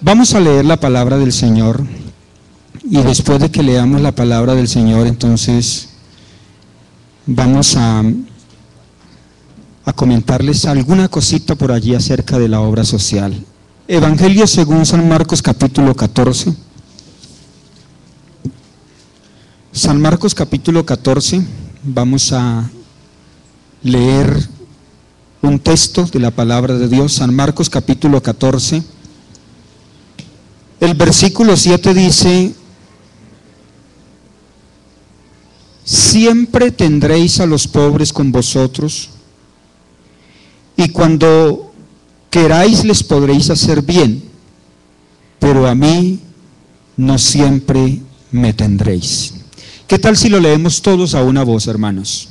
Vamos a leer la palabra del Señor y después de que leamos la palabra del Señor, entonces vamos a comentarles alguna cosita por allí acerca de la obra social. Evangelio según San Marcos capítulo 14. San Marcos capítulo 14, vamos a leer un texto de la palabra de Dios. San Marcos capítulo 14. El versículo 7 dice: siempre tendréis a los pobres con vosotros, y cuando queráis les podréis hacer bien, pero a mí no siempre me tendréis. ¿Qué tal si lo leemos todos a una voz, hermanos?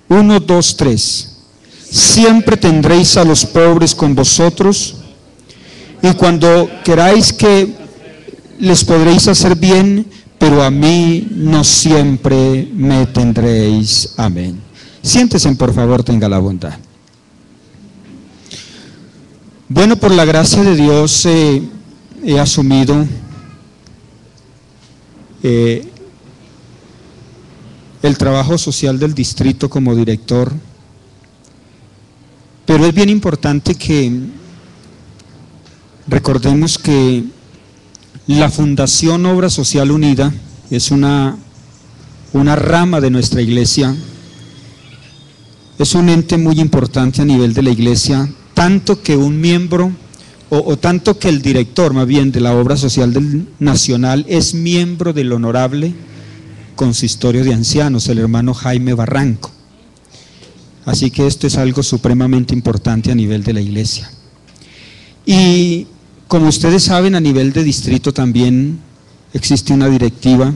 1, 2, 3. Siempre tendréis a los pobres con vosotros, y cuando queráis que les podréis hacer bien, pero a mí no siempre me tendréis. Amén. Siéntense, por favor, tenga la bondad. Bueno, por la gracia de Dios he asumido el trabajo social del distrito como director, pero es bien importante que recordemos que la Fundación Obra Social Unida es una rama de nuestra iglesia, es un ente muy importante a nivel de la iglesia, tanto que un miembro, o tanto que el director más bien de la Obra Social Nacional es miembro del honorable Consistorio de Ancianos, el hermano Jaime Barranco. Así que esto es algo supremamente importante a nivel de la iglesia. Y como ustedes saben, a nivel de distrito también existe una directiva,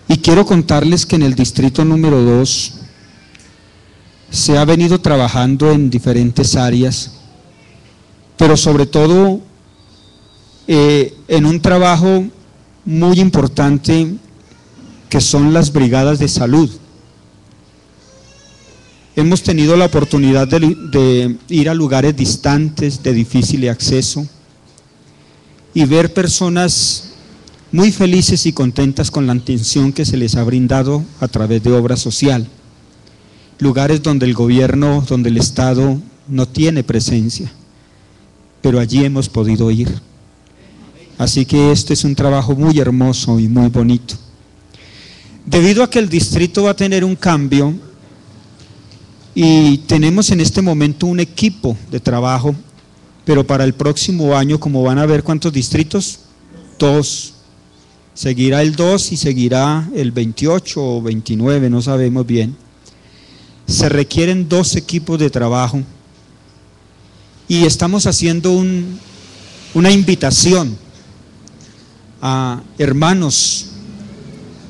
y quiero contarles que en el distrito número 2 se ha venido trabajando en diferentes áreas, pero sobre todo en un trabajo muy importante que son las brigadas de salud. Hemos tenido la oportunidad de ir a lugares distantes, de difícil acceso, y ver personas muy felices y contentas con la atención que se les ha brindado a través de obra social. Lugares donde el gobierno, donde el Estado no tiene presencia, pero allí hemos podido ir. Así que este es un trabajo muy hermoso y muy bonito. Debido a que el distrito va a tener un cambio, y tenemos en este momento un equipo de trabajo, pero para el próximo año, como van a ver, ¿cuántos distritos? 2. Seguirá el 2 y seguirá el 28 o 29, no sabemos bien. Se requieren 2 equipos de trabajo, y estamos haciendo una invitación a hermanos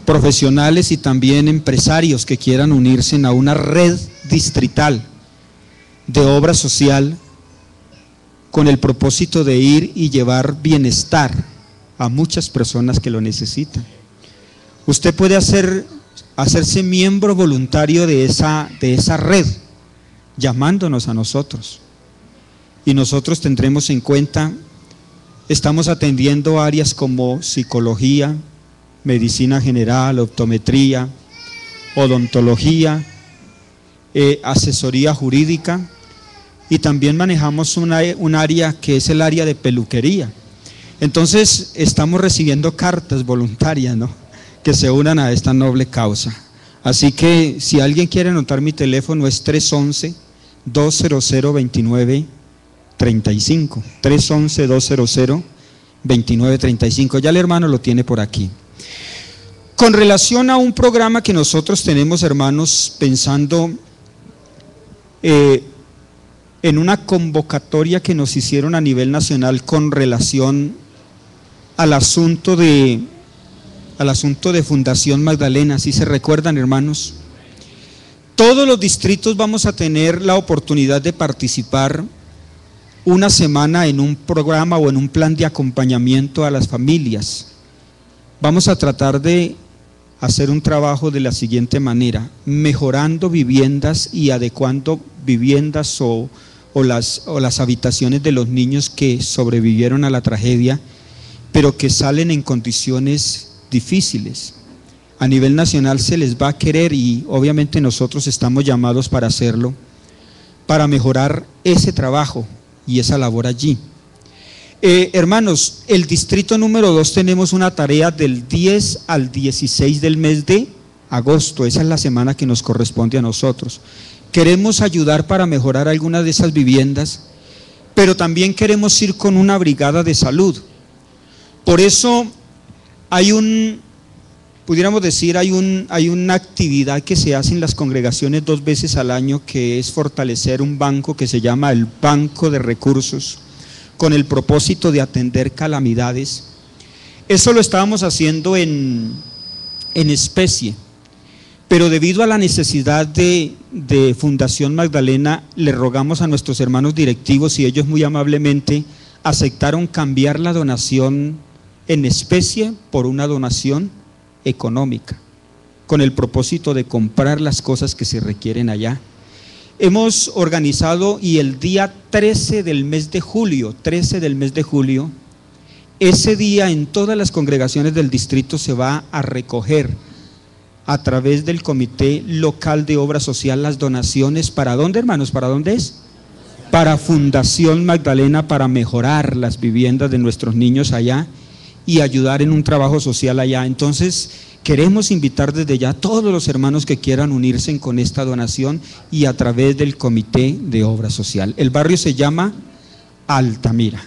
profesionales y también empresarios que quieran unirse a una red distrital de obra social con el propósito de ir y llevar bienestar a muchas personas que lo necesitan. Usted puede hacerse miembro voluntario de esa red, llamándonos a nosotros, y nosotros tendremos en cuenta. Estamos atendiendo áreas como psicología, medicina general, optometría, odontología, asesoría jurídica, y también manejamos un área que es el área de peluquería. Entonces estamos recibiendo cartas voluntarias, ¿no?, que se unan a esta noble causa. Así que si alguien quiere anotar mi teléfono, es 311-200-2935, 311-200-2935. Ya el hermano lo tiene por aquí. Con relación a un programa que nosotros tenemos, hermanos, pensando en una convocatoria que nos hicieron a nivel nacional con relación al asunto de Fundación Magdalena, ¿sí se recuerdan, hermanos? Todos los distritos vamos a tener la oportunidad de participar una semana en un programa o en un plan de acompañamiento a las familias. Vamos a tratar de hacer un trabajo de la siguiente manera: mejorando viviendas y adecuando viviendas o o las habitaciones de los niños que sobrevivieron a la tragedia, pero que salen en condiciones difíciles. A nivel nacional se les va a querer, y obviamente nosotros estamos llamados para hacerlo, para mejorar ese trabajo y esa labor allí. Hermanos, el distrito número 2 tenemos una tarea del 10 al 16 del mes de agosto. Esa es la semana que nos corresponde a nosotros. Queremos ayudar para mejorar algunas de esas viviendas, pero también queremos ir con una brigada de salud. Por eso pudiéramos decir, hay una actividad que se hace en las congregaciones 2 veces al año, que es fortalecer un banco que se llama el Banco de Recursos, con el propósito de atender calamidades. Eso lo estábamos haciendo en especie, pero debido a la necesidad de Fundación Magdalena, le rogamos a nuestros hermanos directivos, y ellos muy amablemente aceptaron cambiar la donación en especie por una donación económica, con el propósito de comprar las cosas que se requieren allá. Hemos organizado, y el día 13 del mes de julio, ese día en todas las congregaciones del distrito se va a recoger a través del Comité Local de Obra Social las donaciones. ¿Para dónde, hermanos? ¿Para dónde es? Para Fundación Magdalena, para mejorar las viviendas de nuestros niños allá y ayudar en un trabajo social allá. Entonces queremos invitar desde ya a todos los hermanos que quieran unirse con esta donación, y a través del Comité de Obra Social. El barrio se llama Altamira.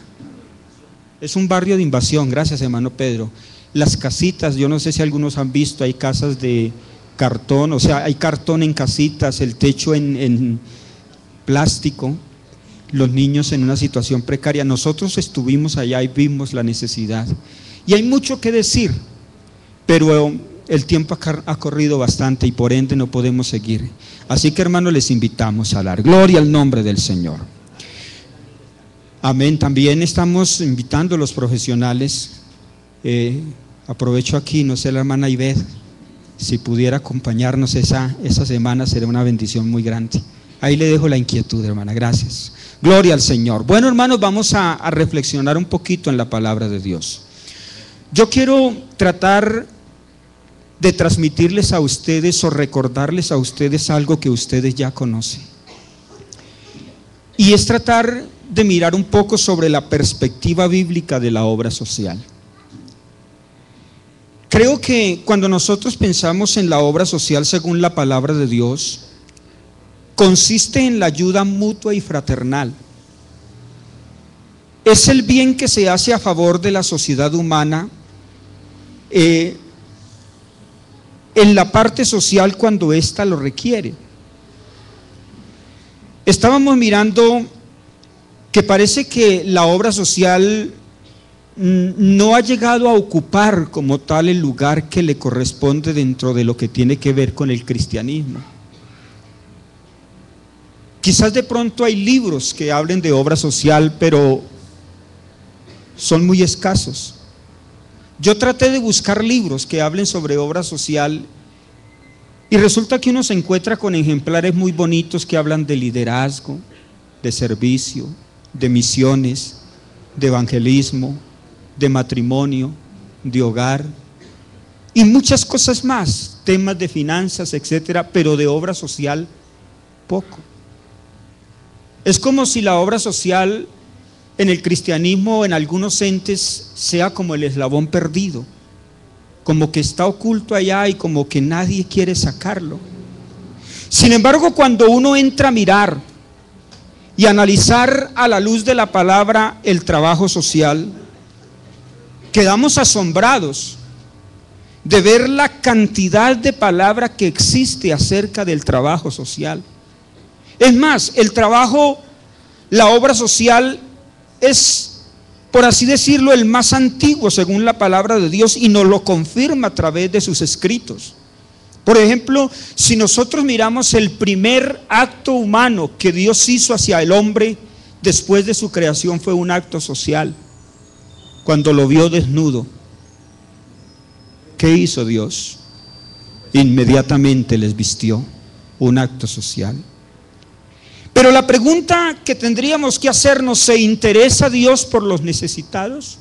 Es un barrio de invasión, gracias hermano Pedro. Las casitas, yo no sé si algunos han visto, hay casas de cartón, o sea, hay cartón en casitas, el techo en plástico, los niños en una situación precaria. Nosotros estuvimos allá y vimos la necesidad. Y hay mucho que decir, pero el tiempo ha corrido bastante y por ende no podemos seguir. Así que, hermanos, les invitamos a dar gloria al nombre del Señor. Amén. También estamos invitando a los profesionales. Aprovecho aquí, no sé, la hermana Ivette, si pudiera acompañarnos esa semana, sería una bendición muy grande. Ahí le dejo la inquietud, hermana. Gracias. Gloria al Señor. Bueno, hermanos, vamos a reflexionar un poquito en la palabra de Dios. Yo quiero tratar de transmitirles a ustedes o recordarles a ustedes algo que ustedes ya conocen. Y es tratar de mirar un poco sobre la perspectiva bíblica de la obra social. Creo que cuando nosotros pensamos en la obra social según la palabra de Dios, consiste en la ayuda mutua y fraternal. Es el bien que se hace a favor de la sociedad humana, en la parte social cuando ésta lo requiere. Estábamos mirando que parece que la obra social no ha llegado a ocupar como tal el lugar que le corresponde dentro de lo que tiene que ver con el cristianismo. Quizás de pronto hay libros que hablen de obra social, pero son muy escasos. Yo traté de buscar libros que hablen sobre obra social y resulta que uno se encuentra con ejemplares muy bonitos que hablan de liderazgo, de servicio, de misiones, de evangelismo, de matrimonio, de hogar y muchas cosas más, temas de finanzas, etcétera, pero de obra social poco. Es como si la obra social en el cristianismo, en algunos entes, sea como el eslabón perdido, como que está oculto allá y como que nadie quiere sacarlo. Sin embargo, cuando uno entra a mirar y analizar a la luz de la palabra el trabajo social, quedamos asombrados de ver la cantidad de palabra que existe acerca del trabajo social. Es más, el trabajo, la obra social es, por así decirlo, el más antiguo según la palabra de Dios y nos lo confirma a través de sus escritos. Por ejemplo, si nosotros miramos el primer acto humano que Dios hizo hacia el hombre después de su creación, fue un acto social. Cuando lo vio desnudo, ¿qué hizo Dios? Inmediatamente les vistió, un acto social. Pero la pregunta que tendríamos que hacernos, ¿se interesa Dios por los necesitados?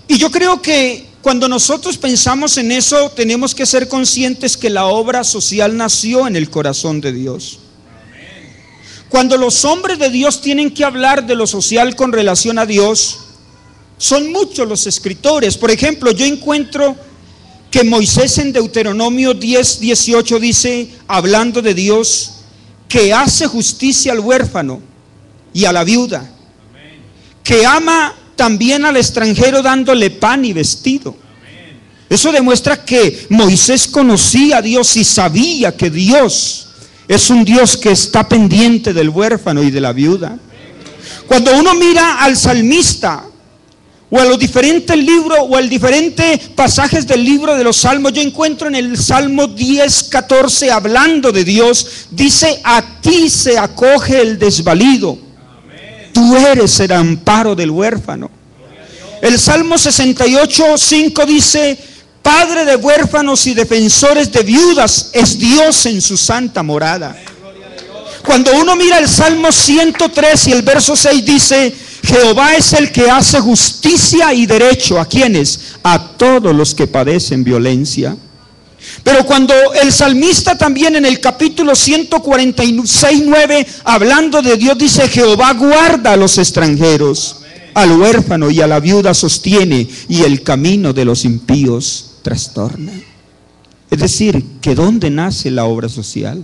Y yo creo que cuando nosotros pensamos en eso, tenemos que ser conscientes que la obra social nació en el corazón de Dios. Cuando los hombres de Dios tienen que hablar de lo social con relación a Dios, son muchos los escritores. Por ejemplo, yo encuentro que Moisés en Deuteronomio 10:18 dice, hablando de Dios, que hace justicia al huérfano y a la viuda, que ama también al extranjero dándole pan y vestido. Eso demuestra que Moisés conocía a Dios y sabía que Dios es un Dios que está pendiente del huérfano y de la viuda. Cuando uno mira al salmista o a los diferentes libros o a los diferentes pasajes del libro de los Salmos, yo encuentro en el Salmo 10:14, hablando de Dios, dice, a ti se acoge el desvalido, tú eres el amparo del huérfano. El Salmo 68:5 dice, Padre de huérfanos y defensores de viudas es Dios en su santa morada. Cuando uno mira el Salmo 103 y el verso 6 dice, Jehová es el que hace justicia y derecho. ¿A quiénes? A todos los que padecen violencia. Pero cuando el salmista también en el capítulo 146:9, hablando de Dios, dice, Jehová guarda a los extranjeros, al huérfano y a la viuda sostiene, y el camino de los impíos trastorna. Es decir, que ¿dónde nace la obra social?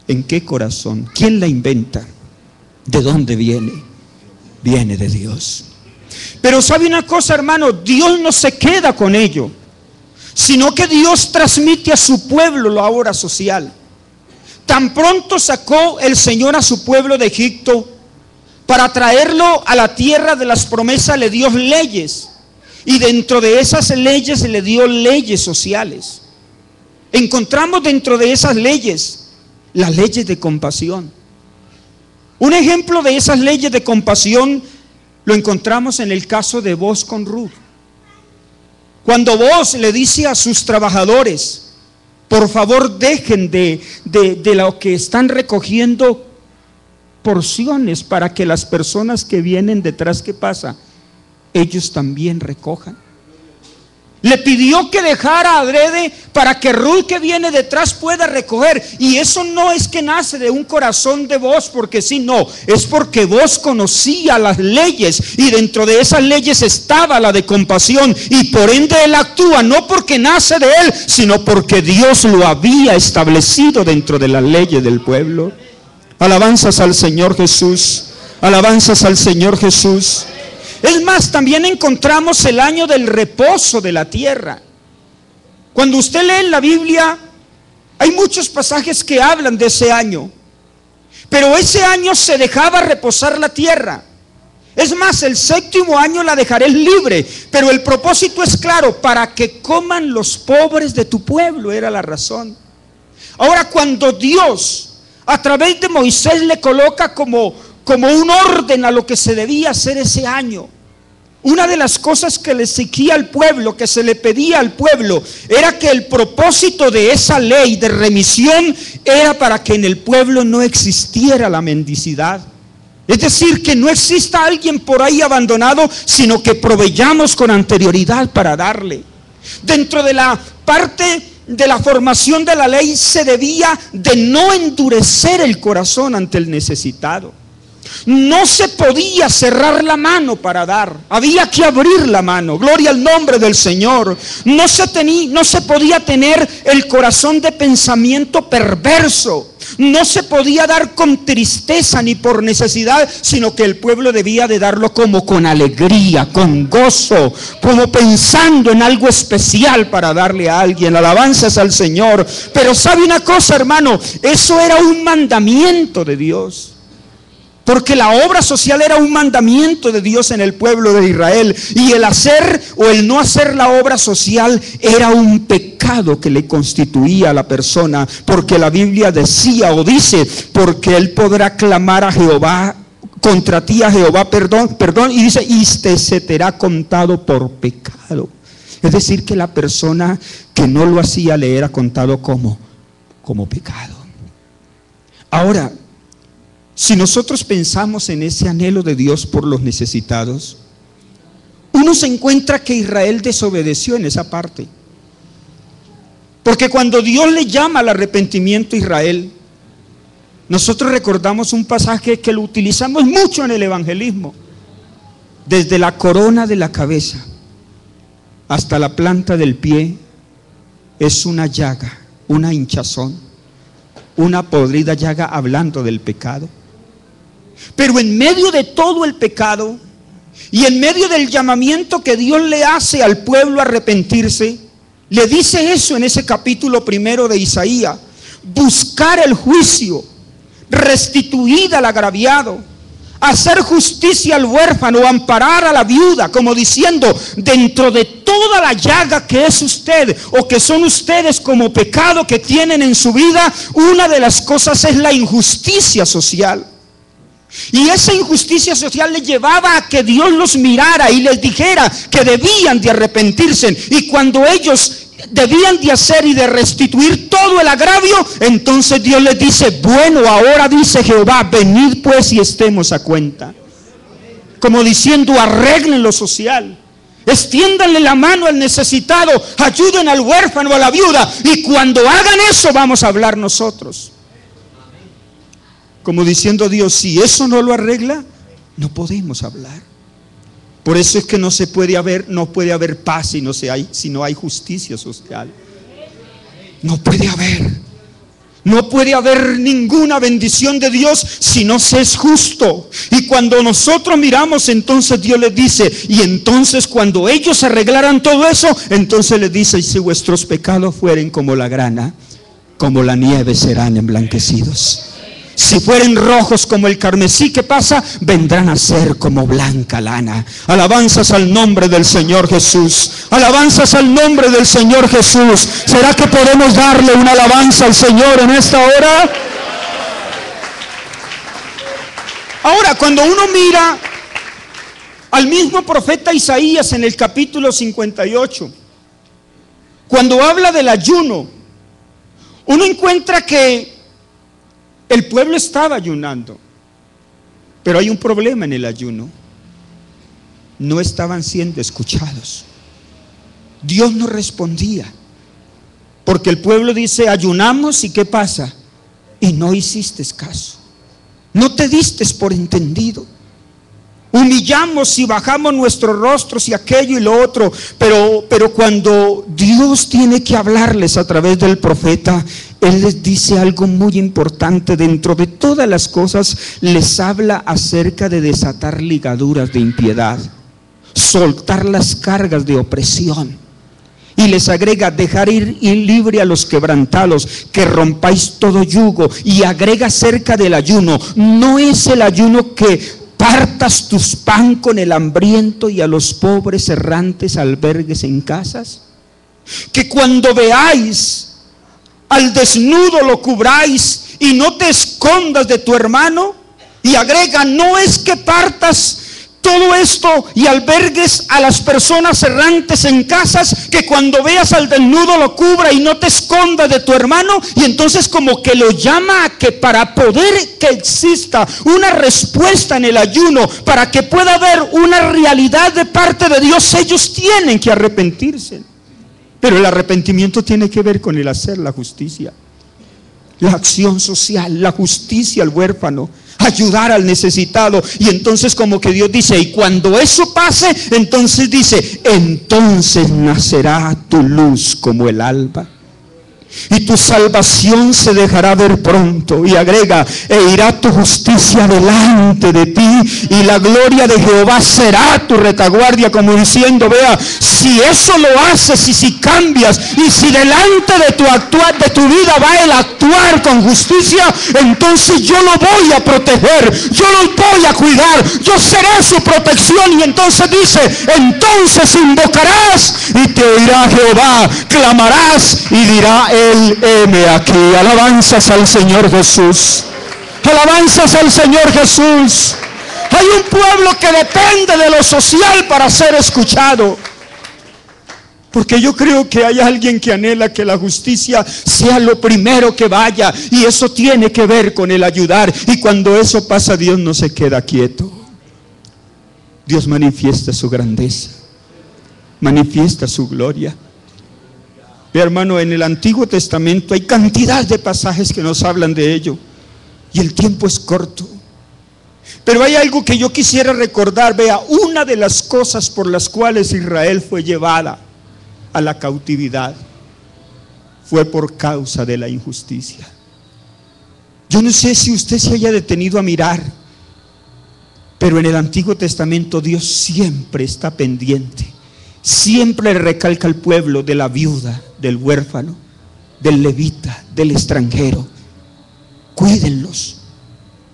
¿En qué corazón? ¿Quién la inventa? ¿De dónde viene? Viene de Dios. Pero ¿sabe una cosa, hermano? Dios no se queda con ello, sino que Dios transmite a su pueblo la obra social. Tan pronto sacó el Señor a su pueblo de Egipto, para traerlo a la tierra de las promesas le dio leyes, y dentro de esas leyes le dio leyes sociales. Encontramos dentro de esas leyes las leyes de compasión. Un ejemplo de esas leyes de compasión lo encontramos en el caso de Booz con Ruth. Cuando Booz le dice a sus trabajadores, por favor dejen de lo que están recogiendo porciones para que las personas que vienen detrás, ¿qué pasa? Ellos también recojan. Le pidió que dejara adrede para que Ruth que viene detrás pueda recoger. Y eso no es que nace de un corazón de Booz porque sí, no. Es porque Booz conocía las leyes y dentro de esas leyes estaba la de compasión. Y por ende él actúa no porque nace de él, sino porque Dios lo había establecido dentro de las leyes del pueblo. Alabanzas al Señor Jesús. Alabanzas al Señor Jesús. Es más, también encontramos el año del reposo de la tierra. Cuando usted lee en la Biblia, hay muchos pasajes que hablan de ese año. Pero ese año se dejaba reposar la tierra. Es más, el 7º año la dejaré libre. Pero el propósito es claro, para que coman los pobres de tu pueblo, era la razón. Ahora, cuando Dios, a través de Moisés, le coloca como un orden a lo que se debía hacer ese año, una de las cosas que le exigía al pueblo, que se le pedía al pueblo, era que el propósito de esa ley de remisión era para que en el pueblo no existiera la mendicidad. Es decir, que no exista alguien por ahí abandonado, sino que proveyamos con anterioridad para darle. Dentro de la parte de la formación de la ley se debía de no endurecer el corazón ante el necesitado. No se podía cerrar la mano para dar, había que abrir la mano. Gloria al nombre del Señor. No se podía tener el corazón de pensamiento perverso. No se podía dar con tristeza ni por necesidad, sino que el pueblo debía de darlo como con alegría, con gozo, como pensando en algo especial para darle a alguien. Alabanzas al Señor. Pero ¿sabe una cosa, hermano? Eso era un mandamiento de Dios. Porque la obra social era un mandamiento de Dios en el pueblo de Israel. Y el hacer o el no hacer la obra social era un pecado que le constituía a la persona. Porque la Biblia decía o dice, porque él podrá clamar a Jehová, contra ti a Jehová perdón, y dice, y se te será contado por pecado. Es decir, que la persona que no lo hacía le era contado como pecado. Ahora, Si nosotros pensamos en ese anhelo de Dios por los necesitados, uno se encuentra que Israel desobedeció en esa parte. Porque cuando Dios le llama al arrepentimiento a Israel, nosotros recordamos un pasaje que lo utilizamos mucho en el evangelismo. Desde la corona de la cabeza hasta la planta del pie es una llaga, una hinchazón, una podrida llaga, hablando del pecado. Pero en medio de todo el pecado y en medio del llamamiento que Dios le hace al pueblo a arrepentirse, le dice eso en ese capítulo 1 de Isaías: buscar el juicio, restituir al agraviado, hacer justicia al huérfano, amparar a la viuda, como diciendo, dentro de toda la llaga que es usted o que son ustedes como pecado que tienen en su vida, una de las cosas es la injusticia social. Y esa injusticia social les llevaba a que Dios los mirara y les dijera que debían de arrepentirse. Y cuando ellos debían de hacer y de restituir todo el agravio, entonces Dios les dice: bueno, ahora dice Jehová, venid pues y estemos a cuenta. Como diciendo, arreglen lo social, extiéndanle la mano al necesitado, ayuden al huérfano, a la viuda, y cuando hagan eso vamos a hablar nosotros. Como diciendo Dios, si eso no lo arregla, no podemos hablar. Por eso es que no puede haber paz si no hay justicia social. No puede haber ninguna bendición de Dios si no se es justo. Y cuando nosotros miramos, entonces Dios les dice, y entonces cuando ellos arreglaran todo eso, entonces les dice: y si vuestros pecados fueren como la grana, como la nieve serán emblanquecidos. Si fueren rojos como el carmesí, ¿qué pasa? Vendrán a ser como blanca lana. Alabanzas al nombre del Señor Jesús. Alabanzas al nombre del Señor Jesús. ¿Será que podemos darle una alabanza al Señor en esta hora? Ahora, cuando uno mira al mismo profeta Isaías en el capítulo 58, cuando habla del ayuno, uno encuentra que el pueblo estaba ayunando, pero hay un problema en el ayuno: no estaban siendo escuchados. Dios no respondía, porque el pueblo dice: ayunamos, ¿y qué pasa? Y no hiciste caso, no te diste por entendido. Humillamos y bajamos nuestros rostros y aquello y lo otro, pero cuando Dios tiene que hablarles a través del profeta, Él les dice algo muy importante. Dentro de todas las cosas les habla acerca de desatar ligaduras de impiedad, soltar las cargas de opresión, y les agrega: dejar ir libre a los quebrantados, que rompáis todo yugo. Y agrega acerca del ayuno: no es el ayuno que partas tus pan con el hambriento y a los pobres errantes albergues en casas, que cuando veáis al desnudo lo cubráis y no te escondas de tu hermano. Y agrega: no es que partas todo esto y albergues a las personas errantes en casas, que cuando veas al desnudo lo cubra y no te escondas de tu hermano. Y entonces como que lo llama a que para poder que exista una respuesta en el ayuno, para que pueda haber una realidad de parte de Dios, ellos tienen que arrepentirse. Pero el arrepentimiento tiene que ver con el hacer la justicia, la acción social, la justicia al huérfano, ayudar al necesitado. Y entonces como que Dios dice: y cuando eso pase, entonces dice: entonces nacerá tu luz como el alba, y tu salvación se dejará ver pronto. Y agrega: e irá tu justicia delante de ti, y la gloria de Jehová será tu retaguardia. Como diciendo: vea, si eso lo haces y si cambias, y si delante de tu vida va el actuar con justicia, entonces yo lo voy a proteger, yo lo voy a cuidar, yo seré su protección. Y entonces dice: entonces invocarás y te oirá Jehová, clamarás y dirá Él: heme aquí. Alabanzas al Señor Jesús. Alabanzas al Señor Jesús. Hay un pueblo que depende de lo social para ser escuchado. Porque yo creo que hay alguien que anhela que la justicia sea lo primero que vaya, y eso tiene que ver con el ayudar. Y cuando eso pasa, Dios no se queda quieto. Dios manifiesta su grandeza, manifiesta su gloria. Mi hermano, en el Antiguo Testamento hay cantidad de pasajes que nos hablan de ello, y el tiempo es corto. Pero hay algo que yo quisiera recordar. Vea, una de las cosas por las cuales Israel fue llevada a la cautividad fue por causa de la injusticia. Yo no sé si usted se haya detenido a mirar, pero en el Antiguo Testamento Dios siempre está pendiente, siempre recalca al pueblo de la viuda, del huérfano, del levita, del extranjero. Cuídenlos,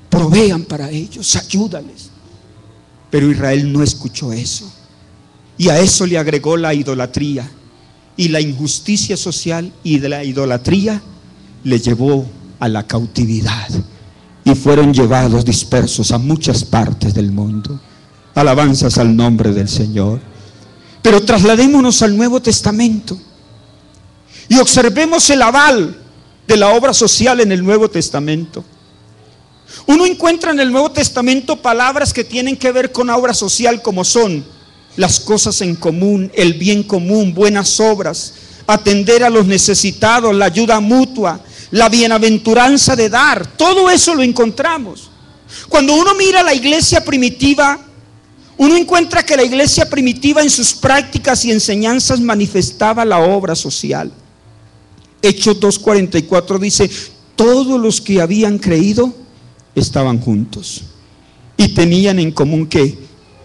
provean para ellos, ayúdales. Pero Israel no escuchó eso, y a eso le agregó la idolatría. Y la injusticia social y de la idolatría le llevó a la cautividad, y fueron llevados dispersos a muchas partes del mundo. Alabanzas al nombre del Señor. Pero trasladémonos al Nuevo Testamento y observemos el aval de la obra social en el Nuevo Testamento. Uno encuentra en el Nuevo Testamento palabras que tienen que ver con obra social, como son las cosas en común, el bien común, buenas obras, atender a los necesitados, la ayuda mutua, la bienaventuranza de dar. Todo eso lo encontramos. Cuando uno mira la iglesia primitiva, uno encuentra que la iglesia primitiva en sus prácticas y enseñanzas manifestaba la obra social. Hechos 2:44 dice: todos los que habían creído estaban juntos y tenían en común que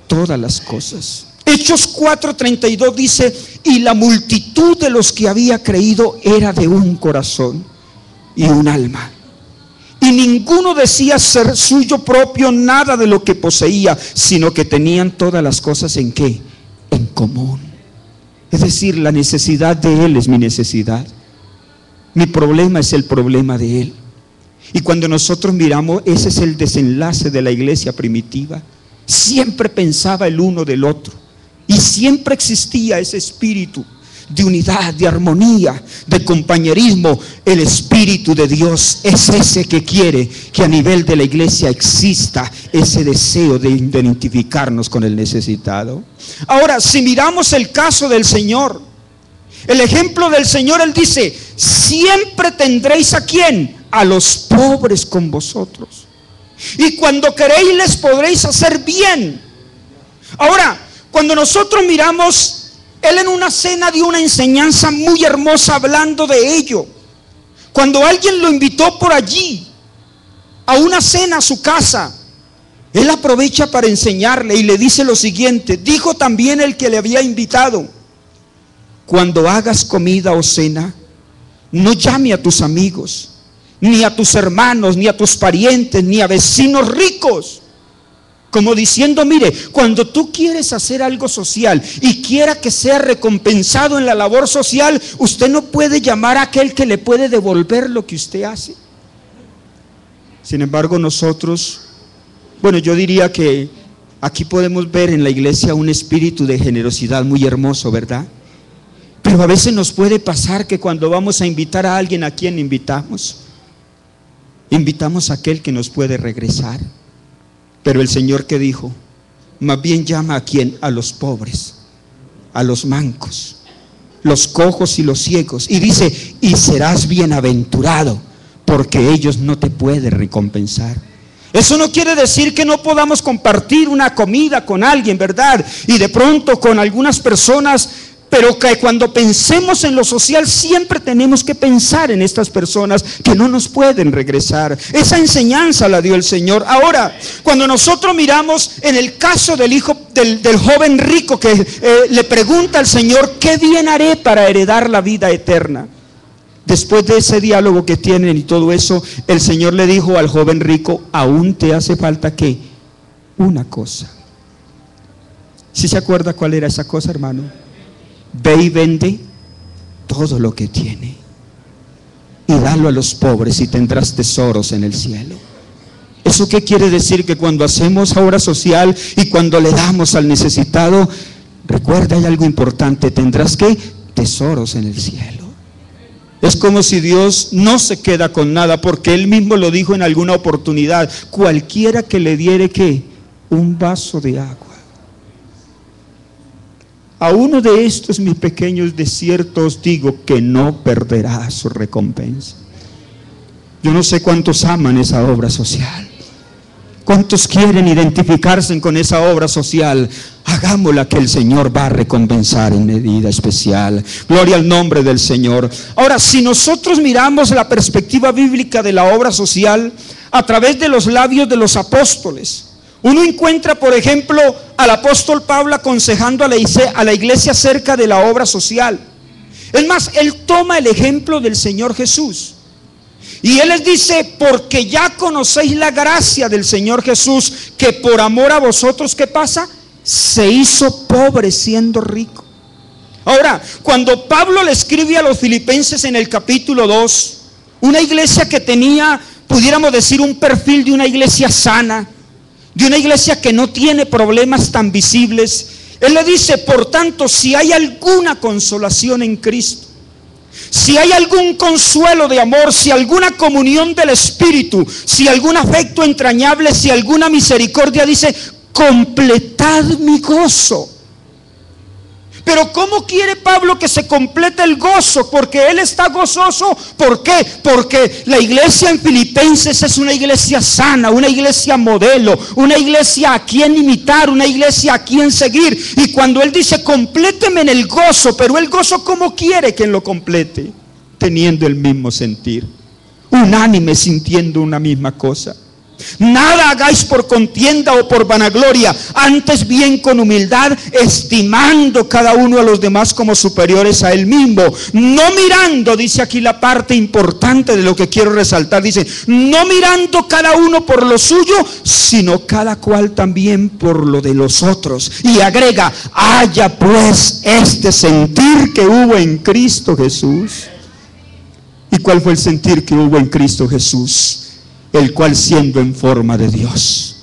todas las cosas. Hechos 4:32 dice: y la multitud de los que había creído era de un corazón y un alma, y ninguno decía ser suyo propio nada de lo que poseía, sino que tenían todas las cosas en ¿qué? En común. Es decir, la necesidad de él es mi necesidad, mi problema es el problema de él. Y cuando nosotros miramos, ese es el desenlace de la iglesia primitiva. Siempre pensaba el uno del otro, y siempre existía ese espíritu de unidad, de armonía, de compañerismo. El Espíritu de Dios es ese que quiere que a nivel de la iglesia exista ese deseo de identificarnos con el necesitado. Ahora, si miramos el caso del Señor, el ejemplo del Señor, Él dice: siempre tendréis ¿a quién? A los pobres con vosotros, y cuando queréis les podréis hacer bien. Ahora, cuando nosotros miramos, Él en una cena dio una enseñanza muy hermosa hablando de ello. Cuando alguien lo invitó por allí a una cena a su casa, Él aprovecha para enseñarle y le dice lo siguiente. Dijo también el que le había invitado: cuando hagas comida o cena, no llame a tus amigos, ni a tus hermanos, ni a tus parientes, ni a vecinos ricos. Como diciendo: mire, cuando tú quieres hacer algo social y quiera que sea recompensado en la labor social, usted no puede llamar a aquel que le puede devolver lo que usted hace. Sin embargo, nosotros, bueno, yo diría que aquí podemos ver en la iglesia un espíritu de generosidad muy hermoso, ¿verdad? Pero a veces nos puede pasar que cuando vamos a invitar a alguien, ¿a quién invitamos? Invitamos a aquel que nos puede regresar. Pero el Señor, ¿qué dijo? Más bien llama ¿a quién? A los pobres, a los mancos, los cojos y los ciegos. Y dice: y serás bienaventurado, porque ellos no te pueden recompensar. Eso no quiere decir que no podamos compartir una comida con alguien, ¿verdad? Y de pronto con algunas personas, pero que cuando pensemos en lo social siempre tenemos que pensar en estas personas que no nos pueden regresar. Esa enseñanza la dio el Señor. Ahora, cuando nosotros miramos en el caso del hijo del joven rico que le pregunta al Señor: ¿qué bien haré para heredar la vida eterna? Después de ese diálogo que tienen y todo eso, el Señor le dijo al joven rico: aún te hace falta ¿qué? Una cosa. ¿Sí se acuerda cuál era esa cosa, hermano? Ve y vende todo lo que tiene y dalo a los pobres, y tendrás tesoros en el cielo. ¿Eso qué quiere decir? Que cuando hacemos obra social y cuando le damos al necesitado, recuerda, hay algo importante: tendrás que tesoros en el cielo. Es como si Dios no se queda con nada, porque Él mismo lo dijo en alguna oportunidad: cualquiera que le diere, ¿qué? Un vaso de agua. A uno de estos mis pequeños desiertos digo que no perderá su recompensa. Yo no sé cuántos aman esa obra social, cuántos quieren identificarse con esa obra social. Hagámosla, que el Señor va a recompensar en medida especial. Gloria al nombre del Señor. Ahora, si nosotros miramos la perspectiva bíblica de la obra social a través de los labios de los apóstoles, uno encuentra, por ejemplo, al apóstol Pablo aconsejando a la iglesia acerca de la obra social. Es más, él toma el ejemplo del Señor Jesús. Y Él les dice: porque ya conocéis la gracia del Señor Jesús, que por amor a vosotros, ¿qué pasa? Se hizo pobre siendo rico. Ahora, cuando Pablo le escribe a los filipenses en el capítulo 2, una iglesia que tenía, pudiéramos decir, un perfil de una iglesia sana, de una iglesia que no tiene problemas tan visibles, Él le dice: por tanto, si hay alguna consolación en Cristo, si hay algún consuelo de amor, si alguna comunión del Espíritu, si algún afecto entrañable, si alguna misericordia, dice: completad mi gozo. Pero ¿cómo quiere Pablo que se complete el gozo? Porque él está gozoso. ¿Por qué? Porque la iglesia en Filipenses es una iglesia sana, una iglesia modelo, una iglesia a quien imitar, una iglesia a quien seguir. Y cuando él dice: compléteme en el gozo, pero el gozo, ¿cómo quiere que lo complete? Teniendo el mismo sentir, unánime, sintiendo una misma cosa. Nada hagáis por contienda o por vanagloria, antes bien con humildad, estimando cada uno a los demás como superiores a él mismo, no mirando, dice aquí la parte importante de lo que quiero resaltar, dice: no mirando cada uno por lo suyo, sino cada cual también por lo de los otros. Y agrega: haya pues este sentir que hubo en Cristo Jesús. ¿Y cuál fue el sentir que hubo en Cristo Jesús? El cual, siendo en forma de Dios,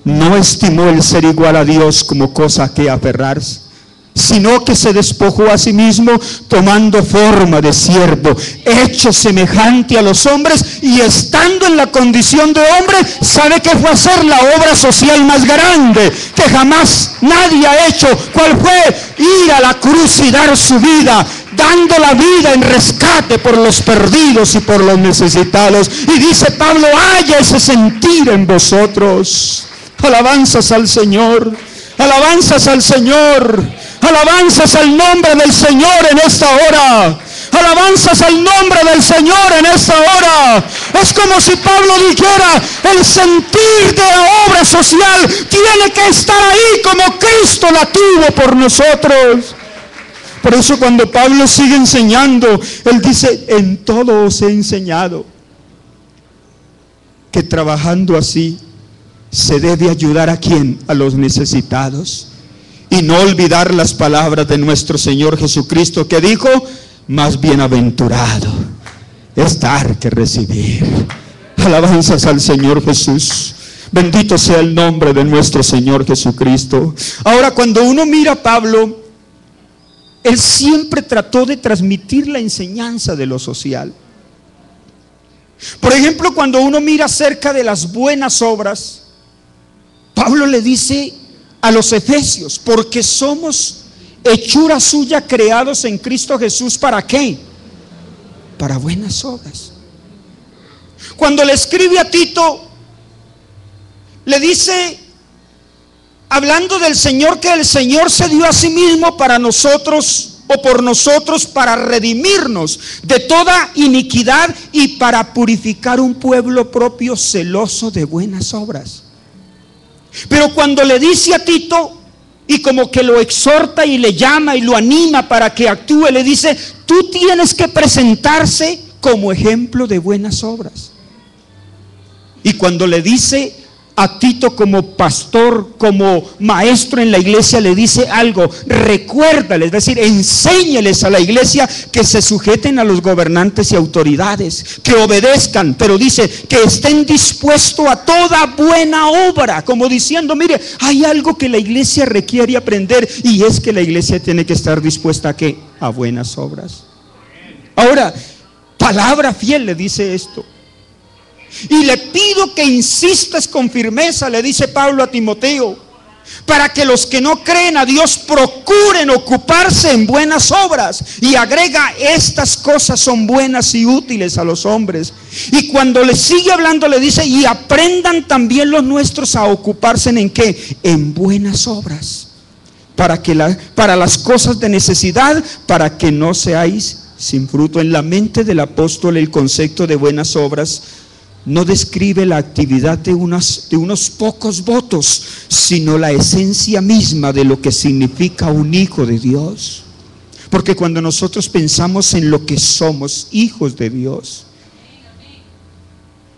no estimó el ser igual a Dios como cosa a que aferrarse, sino que se despojó a sí mismo, tomando forma de siervo, hecho semejante a los hombres, y estando en la condición de hombre, sabe que fue a hacer la obra social más grande que jamás nadie ha hecho. ¿Cuál fue? Ir a la cruz y dar su vida, dando la vida en rescate por los perdidos y por los necesitados. Y dice Pablo: haya ese sentir en vosotros. Alabanzas al Señor, alabanzas al Señor, alabanzas al nombre del Señor en esta hora, alabanzas al nombre del Señor en esta hora. Es como si Pablo dijera: el sentir de la obra social tiene que estar ahí como Cristo la tuvo por nosotros. Por eso cuando Pablo sigue enseñando, él dice: en todo os he enseñado que trabajando así se debe ayudar ¿a quién? A los necesitados. Y no olvidar las palabras de nuestro Señor Jesucristo, que dijo: más bienaventurado es dar que recibir. Alabanzas al Señor Jesús. Bendito sea el nombre de nuestro Señor Jesucristo. Ahora, cuando uno mira a Pablo, él siempre trató de transmitir la enseñanza de lo social. Por ejemplo, cuando uno mira acerca de las buenas obras, Pablo le dice a los efesios: porque somos hechura suya, creados en Cristo Jesús. ¿Para qué? Para buenas obras. Cuando le escribe a Tito, le dice, hablando del Señor, que el Señor se dio a sí mismo para nosotros, o por nosotros, para redimirnos de toda iniquidad y para purificar un pueblo propio celoso de buenas obras. Pero cuando le dice a Tito, y como que lo exhorta y le llama y lo anima para que actúe, le dice: tú tienes que presentarse como ejemplo de buenas obras. Y cuando le dice a Tito como pastor, como maestro en la iglesia, le dice algo: recuérdales, es decir, enséñales a la iglesia que se sujeten a los gobernantes y autoridades, que obedezcan, pero dice que estén dispuestos a toda buena obra, como diciendo: mire, hay algo que la iglesia requiere aprender, y es que la iglesia tiene que estar dispuesta ¿a qué? a buenas obras. Ahora, palabra fiel le dice esto. Y le pido que insistas con firmeza, le dice Pablo a Timoteo, para que los que no creen a Dios procuren ocuparse en buenas obras. Y agrega, estas cosas son buenas y útiles a los hombres. Y cuando le sigue hablando le dice, y aprendan también los nuestros a ocuparse en ¿qué? En buenas obras, para las cosas de necesidad, para que no seáis sin fruto. En la mente del apóstol el concepto de buenas obras no describe la actividad de unos pocos votos, sino la esencia misma de lo que significa un hijo de Dios. Porque cuando nosotros pensamos en lo que somos, hijos de Dios,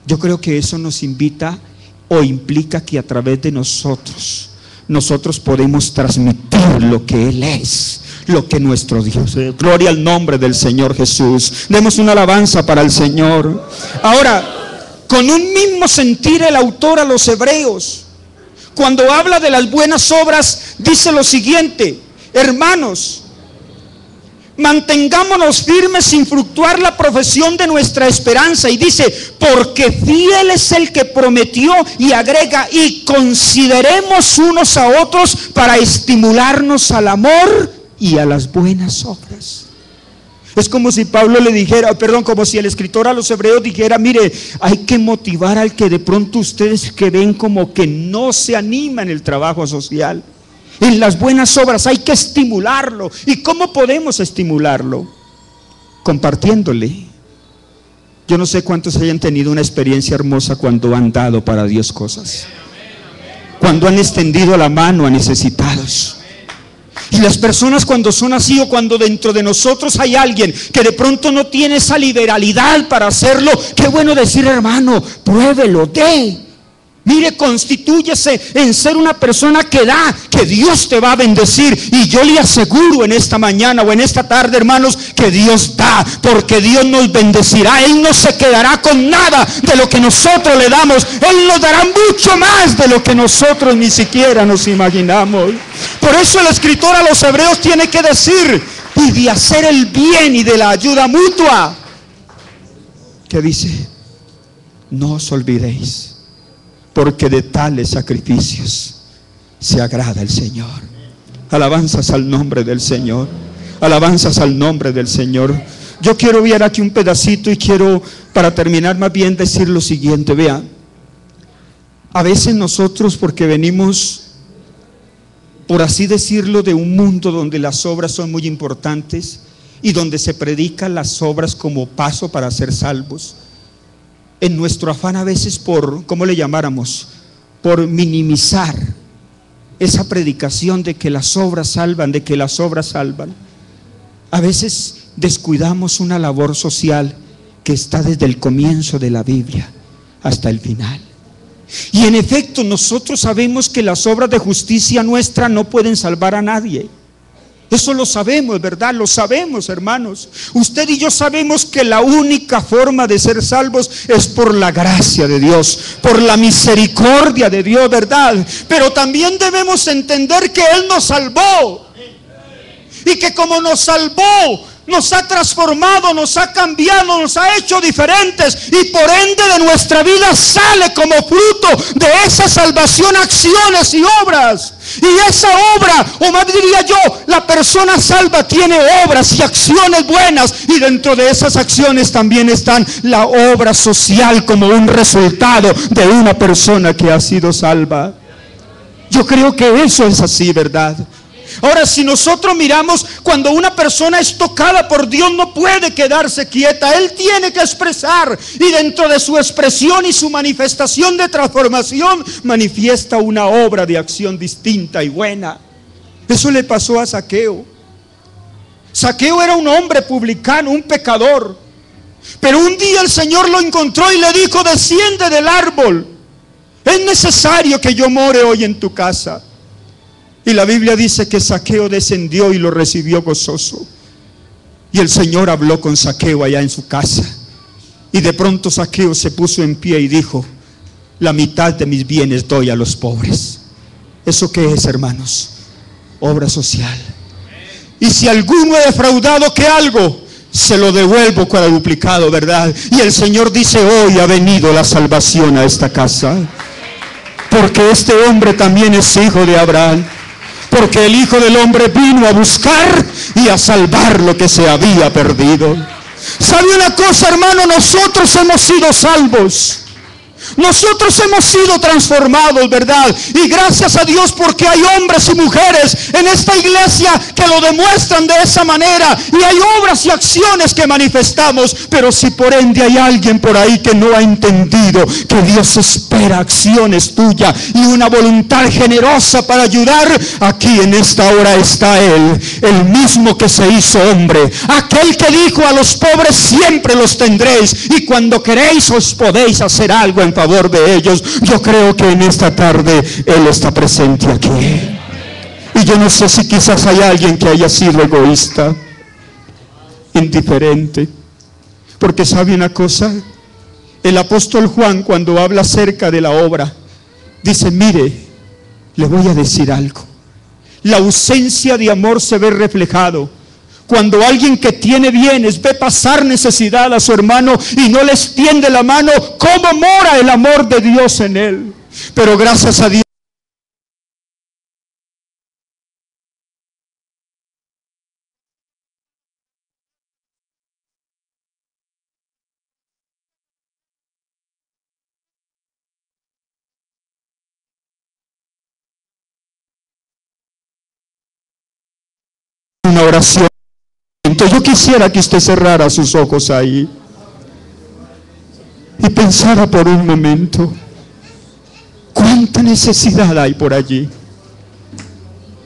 yo creo que eso nos invita o implica que a través de nosotros podemos transmitir lo que Él es, lo que nuestro Dios es. Gloria al nombre del Señor Jesús. Demos una alabanza para el Señor. Ahora, con un mismo sentir el autor a los hebreos, cuando habla de las buenas obras, dice lo siguiente: hermanos, mantengámonos firmes sin fluctuar la profesión de nuestra esperanza. Y dice, porque fiel es el que prometió. Y agrega, y consideremos unos a otros para estimularnos al amor y a las buenas obras. Es como si Pablo le dijera, como si el escritor a los hebreos dijera, mire, hay que motivar al que de pronto ustedes que ven como que no se anima en el trabajo social, en las buenas obras, hay que estimularlo. ¿Y cómo podemos estimularlo? Compartiéndole. Yo no sé cuántos hayan tenido una experiencia hermosa cuando han dado para Dios cosas, cuando han extendido la mano a necesitados. Y las personas cuando son así, o cuando dentro de nosotros hay alguien que de pronto no tiene esa liberalidad para hacerlo, qué bueno decir, hermano, pruébelo, dé. Mire, constitúyese en ser una persona que da, que Dios te va a bendecir. Y yo le aseguro en esta mañana o en esta tarde, hermanos, que Dios da, porque Dios nos bendecirá. Él no se quedará con nada de lo que nosotros le damos. Él nos dará mucho más de lo que nosotros ni siquiera nos imaginamos. Por eso el escritor a los hebreos tiene que decir, y de hacer el bien y de la ayuda mutua, que dice, no os olvidéis, porque de tales sacrificios se agrada el Señor. Alabanzas al nombre del Señor. Alabanzas al nombre del Señor. Yo quiero ver aquí un pedacito y quiero, para terminar más bien, decir lo siguiente. Vea, a veces nosotros, porque venimos, por así decirlo, de un mundo donde las obras son muy importantes y donde se predican las obras como paso para ser salvos, en nuestro afán a veces por, ¿cómo le llamáramos? Por minimizar esa predicación de que las obras salvan, de que las obras salvan, a veces descuidamos una labor social que está desde el comienzo de la Biblia hasta el final. Y en efecto, nosotros sabemos que las obras de justicia nuestra no pueden salvar a nadie. Eso lo sabemos, ¿verdad? Lo sabemos, hermanos. Usted y yo sabemos que la única forma de ser salvos es por la gracia de Dios, por la misericordia de Dios, ¿verdad? Pero también debemos entender que Él nos salvó. Y que como nos salvó, nos ha transformado, nos ha cambiado, nos ha hecho diferentes. Y por ende de nuestra vida sale como fruto de esa salvación acciones y obras. Y esa obra, o más diría yo, la persona salva tiene obras y acciones buenas. Y dentro de esas acciones también están la obra social como un resultado de una persona que ha sido salva. Yo creo que eso es así, ¿verdad? Ahora, si nosotros miramos, cuando una persona es tocada por Dios, no puede quedarse quieta. Él tiene que expresar, y dentro de su expresión y su manifestación de transformación, manifiesta una obra de acción distinta y buena. Eso le pasó a Zaqueo. Zaqueo era un hombre publicano, un pecador, pero un día el Señor lo encontró y le dijo: desciende del árbol, es necesario que yo more hoy en tu casa. Y la Biblia dice que Zaqueo descendió y lo recibió gozoso. Y el Señor habló con Zaqueo allá en su casa. Y de pronto Zaqueo se puso en pie y dijo: la mitad de mis bienes doy a los pobres. ¿Eso qué es, hermanos? Obra social. Y si alguno he defraudado que algo, se lo devuelvo cuadruplicado, ¿verdad? Y el Señor dice, hoy ha venido la salvación a esta casa. Porque este hombre también es hijo de Abraham. Porque el Hijo del Hombre vino a buscar y a salvar lo que se había perdido. ¿Sabe una cosa, hermano? Nosotros hemos sido salvos. Nosotros hemos sido transformados, ¿verdad? Y gracias a Dios porque hay hombres y mujeres en esta iglesia que lo demuestran de esa manera. Y hay obras y acciones que manifestamos. Pero si por ende hay alguien por ahí que no ha entendido que Dios espera acciones tuyas y una voluntad generosa para ayudar, aquí en esta hora está Él, el mismo que se hizo hombre, aquel que dijo: a los pobres siempre los tendréis, y cuando queréis os podéis hacer algo en favor de ellos. Yo creo que en esta tarde Él está presente aquí. Y yo no sé si quizás hay alguien que haya sido egoísta, indiferente. Porque ¿sabe una cosa? El apóstol Juan, cuando habla acerca de la obra, dice: mire, le voy a decir algo. La ausencia de amor se ve reflejado cuando alguien que tiene bienes ve pasar necesidad a su hermano y no le extiende la mano. ¿Cómo mora el amor de Dios en él? Pero gracias a Dios, una oración. Entonces yo quisiera que usted cerrara sus ojos ahí y pensara por un momento: ¿cuánta necesidad hay por allí?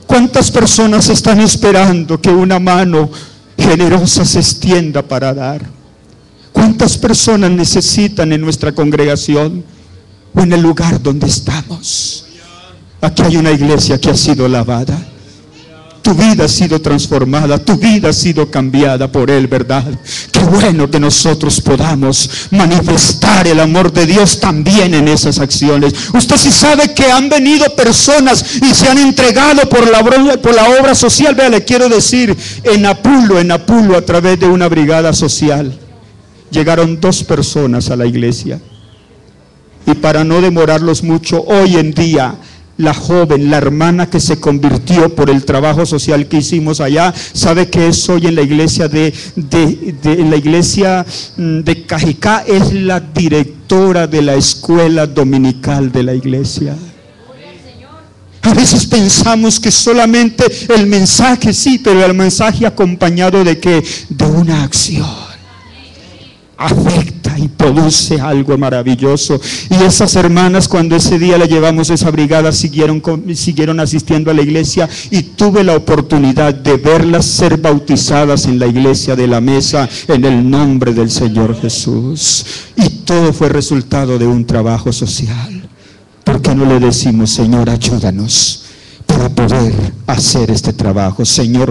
¿Cuántas personas están esperando que una mano generosa se extienda para dar? ¿Cuántas personas necesitan en nuestra congregación o en el lugar donde estamos? Aquí hay una iglesia que ha sido lavada. Tu vida ha sido transformada, tu vida ha sido cambiada por Él, ¿verdad? Qué bueno que nosotros podamos manifestar el amor de Dios también en esas acciones. Usted sí sabe que han venido personas y se han entregado por la obra social. Vea, le quiero decir, en Apulo, a través de una brigada social, llegaron 2 personas a la iglesia. Y para no demorarlos mucho, hoy en día, la joven, la hermana que se convirtió por el trabajo social que hicimos allá, sabe que es hoy en la iglesia de Cajicá, es la directora de la escuela dominical de la iglesia. A veces pensamos que solamente el mensaje, sí, pero el mensaje acompañado de ¿qué? De una acción. Afecta y produce algo maravilloso. Y esas hermanas, cuando ese día le llevamos esa brigada, siguieron asistiendo a la iglesia, y tuve la oportunidad de verlas ser bautizadas en la iglesia de la Mesa en el nombre del Señor Jesús. Y todo fue resultado de un trabajo social. ¿Por qué no le decimos: Señor, ayúdanos para poder hacer este trabajo? Señor,